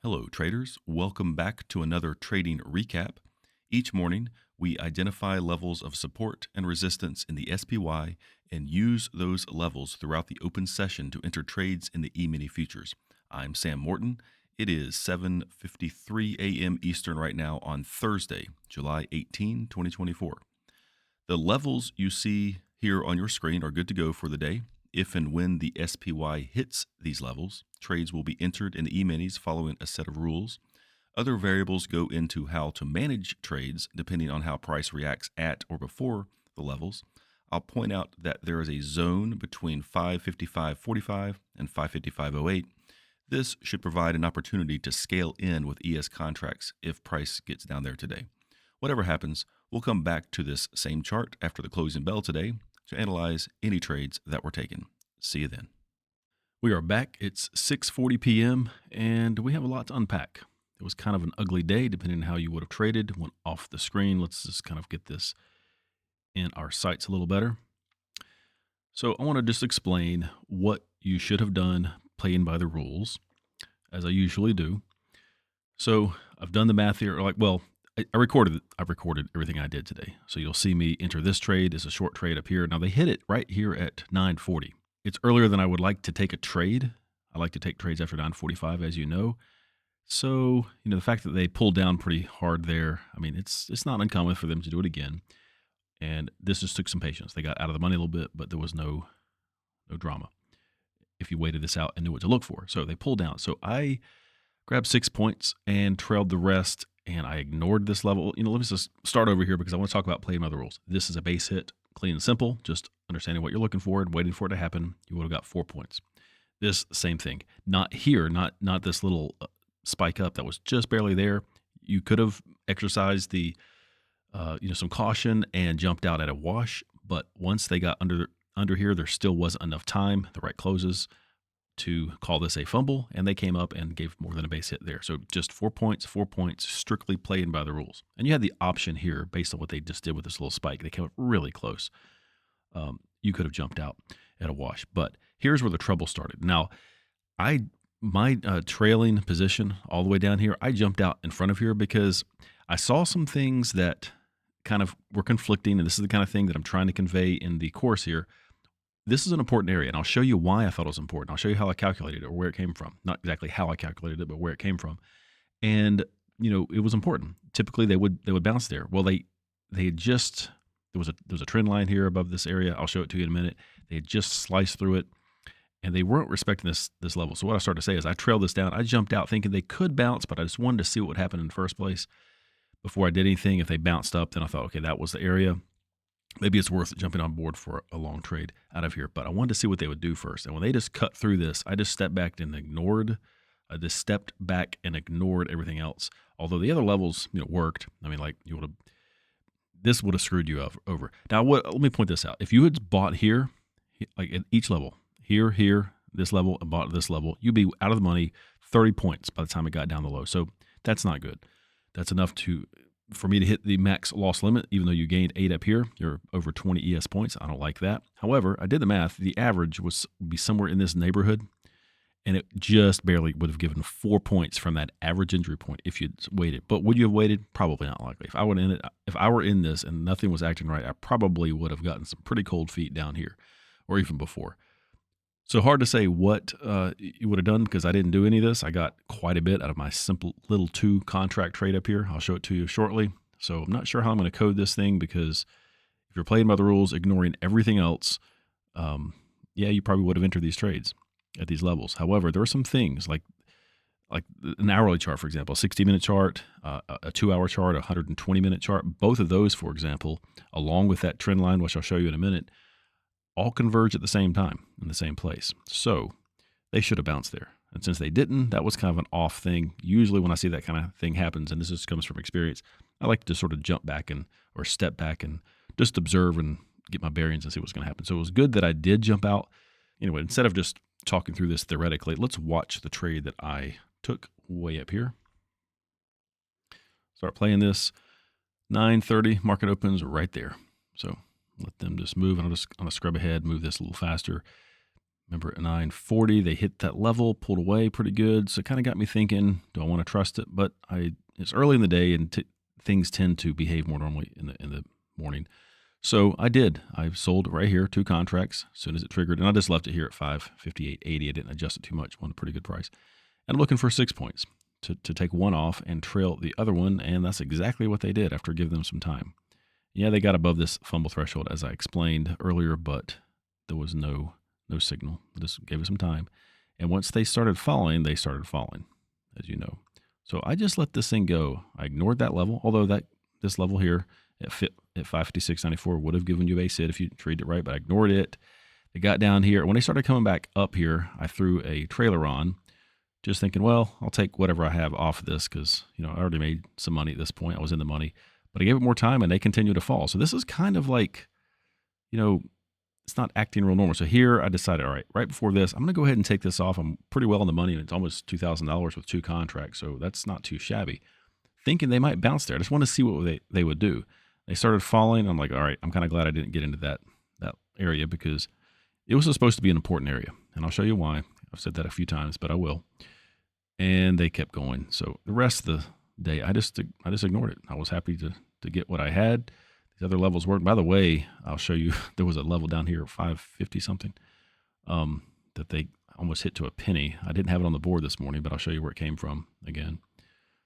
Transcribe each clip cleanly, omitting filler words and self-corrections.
Hello, traders. Welcome back to another trading recap. Each morning, we identify levels of support and resistance in the SPY and use those levels throughout the open session to enter trades in the E-mini futures. I'm Sam Morton. It is 7:53 a.m. Eastern right now on Thursday, July 18, 2024. The levels you see here on your screen are good to go for the day. If and when the SPY hits these levels, trades will be entered in the E-minis following a set of rules. Other variables go into how to manage trades depending on how price reacts at or before the levels. I'll point out that there is a zone between 555.45 and 555.08. This should provide an opportunity to scale in with ES contracts if price gets down there today. Whatever happens, we'll come back to this same chart after the closing bell today to analyze any trades that were taken. See you then. We are back. It's 6:40 p.m. and we have a lot to unpack. It was kind of an ugly day depending on how you would have traded. Went off the screen. Let's just kind of get this in our sights a little better. So I want to just explain what you should have done playing by the rules, as I usually do. So I've done the math here. I recorded everything I did today. So you'll see me enter this trade as a short trade up here. Now they hit it right here at 9:40. It's earlier than I would like to take a trade. I like to take trades after 9:45, as you know. So, the fact that they pulled down pretty hard there, it's not uncommon for them to do it again. And this just took some patience. They got out of the money a little bit, but there was no drama if you waited this out and knew what to look for. So they pulled down. So I grabbed 6 points and trailed the rest, and I ignored this level. Let me just start over here because I want to talk about playing by the rules. This is a base hit, clean and simple, just understanding what you're looking for and waiting for it to happen. You would have got 4 points. This, same thing. Not here, not this little spike up that was just barely there. You could have exercised the, some caution and jumped out at a wash, but once they got under here, there still wasn't enough time, the right closes, to call this a fumble, and they came up and gave more than a base hit there. So just 4 points, strictly playing by the rules. And you had the option here based on what they just did with this little spike. They came up really close. You could have jumped out at a wash. But here's where the trouble started. Now, my trailing position all the way down here, I jumped out in front of here because I saw some things that kind of were conflicting, and this is the kind of thing that I'm trying to convey in the course here. This is an important area, and I'll show you why I thought it was important. I'll show you how I calculated it or where it came from. Not exactly how I calculated it, but where it came from. And, it was important. Typically, they would bounce there. Well, they had just, there was a trend line here above this area. I'll show it to you in a minute. They had just sliced through it, and they weren't respecting this level. So what I started to say is I trailed this down. I jumped out thinking they could bounce, but I just wanted to see what would happen in the first place before I did anything. If they bounced up, then I thought, okay, that was the area. Maybe it's worth jumping on board for a long trade out of here. But I wanted to see what they would do first. And when they just cut through this, I just stepped back and ignored. Everything else. Although the other levels, worked. This would have screwed you over. Now, let me point this out. If you had bought here, like at each level, here, this level, and bought this level, you'd be out of the money 30 points by the time it got down the low. So that's not good. That's enough for me to hit the max loss limit, even though you gained 8 up here. You're over 20 ES points. I don't like that. However, I did the math. The average would be somewhere in this neighborhood, and it just barely would have given 4 points from that average entry point if you'd waited. But would you have waited? Probably not likely. If I were in this and nothing was acting right, I probably would have gotten some pretty cold feet down here, or even before. So hard to say what you would have done because I didn't do any of this. I got quite a bit out of my simple little 2 contract trade up here. I'll show it to you shortly. So I'm not sure how I'm going to code this thing because if you're playing by the rules, ignoring everything else, you probably would have entered these trades at these levels. However, there are some things like an hourly chart, for example, a 60-minute chart, a 2-hour chart, a 120-minute chart. Both of those, for example, along with that trend line, which I'll show you in a minute, all converge at the same time in the same place. So they should have bounced there. And since they didn't, that was kind of an off thing. Usually when I see that kind of thing happens, and this just comes from experience, I like to sort of jump back or step back and just observe and get my bearings and see what's going to happen. So it was good that I did jump out. Anyway, instead of just talking through this theoretically, let's watch the trade that I took way up here. Start playing this. 9:30, market opens right there. So let them just move, and I'm going to scrub ahead, move this a little faster. Remember at 940, they hit that level, pulled away pretty good. So it kind of got me thinking, do I want to trust it? But it's early in the day and things tend to behave more normally in the morning. So I did. I sold right here 2 contracts as soon as it triggered. And I just left it here at 558.80. I didn't adjust it too much. Won a pretty good price. And I'm looking for 6 points to take one off and trail the other one. And that's exactly what they did after giving them some time. Yeah, they got above this fumble threshold, as I explained earlier, but there was no signal. Just gave it some time. And once they started falling, as you know. So I just let this thing go. I ignored that level, although this level here at 556.94 would have given you a base hit if you treated it right, but I ignored it. They got down here. When they started coming back up here, I threw a trailer on, just thinking, well, I'll take whatever I have off of this because, I already made some money at this point. I was in the money. But I gave it more time, and they continued to fall. So this is kind of like, it's not acting real normal. So here I decided, all right, right before this, I'm going to go ahead and take this off. I'm pretty well in the money, and it's almost $2,000 with 2 contracts. So that's not too shabby. Thinking they might bounce there. I just want to see what they would do. They started falling. I'm like, all right, I'm kind of glad I didn't get into that area because it was supposed to be an important area. And I'll show you why. I've said that a few times, but I will. And they kept going. So the rest of the day, I just ignored it. I was happy to get what I had. These other levels worked. By the way, I'll show you, there was a level down here at 550 something that they almost hit to a penny. I didn't have it on the board this morning, but I'll show you where it came from again.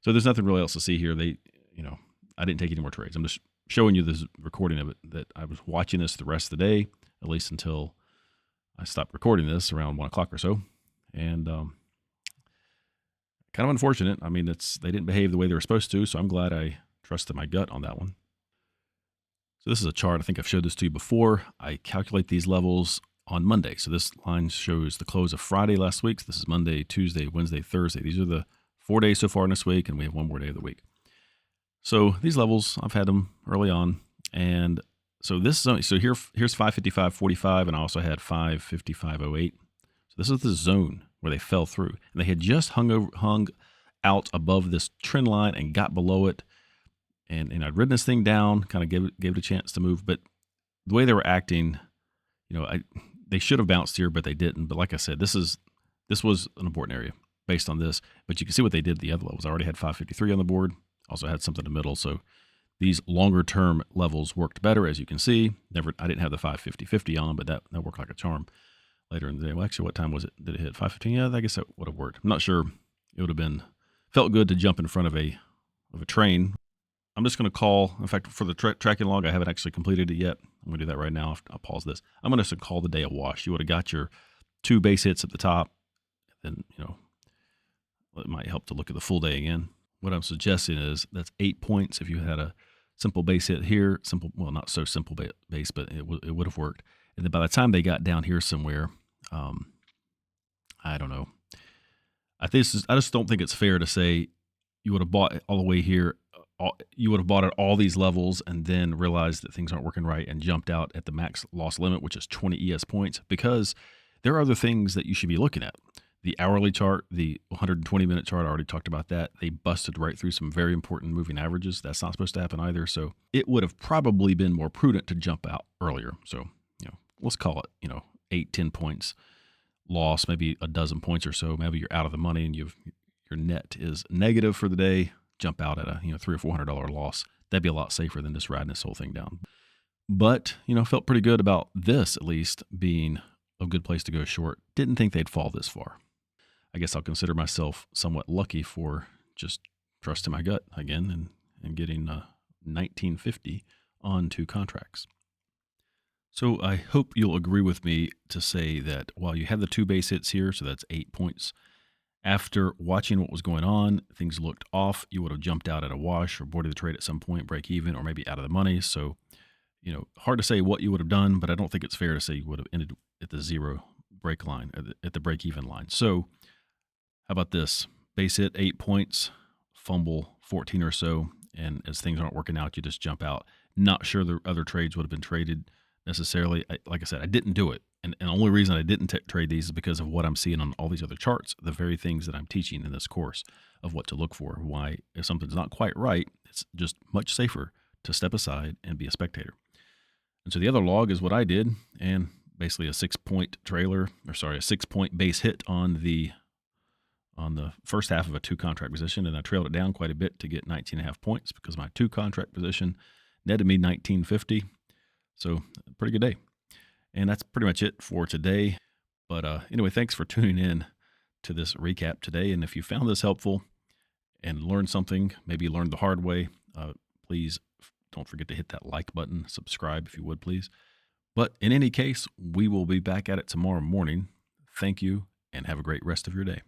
So there's nothing really else to see here. I didn't take any more trades. I'm just showing you this recording of it, that I was watching this the rest of the day, at least until I stopped recording this around 1 o'clock or so. And kind of unfortunate. I mean, they didn't behave the way they were supposed to, so I'm glad I trusted my gut on that one. So this is a chart. I think I've showed this to you before. I calculate these levels on Monday. So this line shows the close of Friday last week. So this is Monday, Tuesday, Wednesday, Thursday. These are the 4 days so far in this week, and we have one more day of the week. So these levels, I've had them early on. And so here's 555.45, and I also had 555.08. So this is the zone where they fell through. And they had just hung out above this trend line and got below it. And I'd ridden this thing down, kind of gave it a chance to move. But the way they were acting, they should have bounced here, but they didn't. But like I said, this was an important area based on this. But you can see what they did at the other levels. I already had 553 on the board. Also had something in the middle. So these longer term levels worked better, as you can see. I didn't have the 550.50 on, but that worked like a charm later in the day. Well, actually, what time was it? Did it hit 5:15? Yeah, I guess that would have worked. I'm not sure. It would have felt good to jump in front of a train. I'm just going to call, in fact, for the tracking log, I haven't actually completed it yet. I'm going to do that right now. I'll pause this. I'm going to call the day a wash. You would have got your 2 base hits at the top. Then, it might help to look at the full day again. What I'm suggesting is that's 8 points. If you had a simple base hit here, not so simple base, but it would have worked. And then by the time they got down here somewhere, I don't know. I just don't think it's fair to say you would have bought all the way here. You would have bought at all these levels and then realized that things aren't working right and jumped out at the max loss limit, which is 20 ES points, because there are other things that you should be looking at. The hourly chart, the 120-minute chart, I already talked about that. They busted right through some very important moving averages. That's not supposed to happen either. So it would have probably been more prudent to jump out earlier. So, let's call it, 8-10 points loss, maybe a dozen points or so. Maybe you're out of the money and your net is negative for the day. Jump out at a $300 or $400 loss. That'd be a lot safer than just riding this whole thing down. But felt pretty good about this, at least being a good place to go short. Didn't think they'd fall this far. I guess I'll consider myself somewhat lucky for just trusting my gut again and getting 1950 on 2 contracts. So I hope you'll agree with me to say that while you have the 2 base hits here, so that's 8 points. After watching what was going on, things looked off. You would have jumped out at a wash or boarded the trade at some point, break even, or maybe out of the money. So, hard to say what you would have done, but I don't think it's fair to say you would have ended at the zero break line, at the break even line. So, how about this? Base hit 8 points, fumble 14 or so, and as things aren't working out, you just jump out. Not sure the other trades would have been traded necessarily. Like I said, I didn't do it. And the only reason I didn't trade these is because of what I'm seeing on all these other charts, the very things that I'm teaching in this course of what to look for, why if something's not quite right, it's just much safer to step aside and be a spectator. And so the other log is what I did, and basically a 6-point trailer, or sorry, a 6-point base hit on the first half of a 2-contract position, and I trailed it down quite a bit to get 19.5 points because my 2-contract position netted me 1950. So pretty good day. And that's pretty much it for today. But anyway, thanks for tuning in to this recap today. And if you found this helpful and learned something, maybe you learned the hard way, please don't forget to hit that like button, subscribe if you would, please. But in any case, we will be back at it tomorrow morning. Thank you, and have a great rest of your day.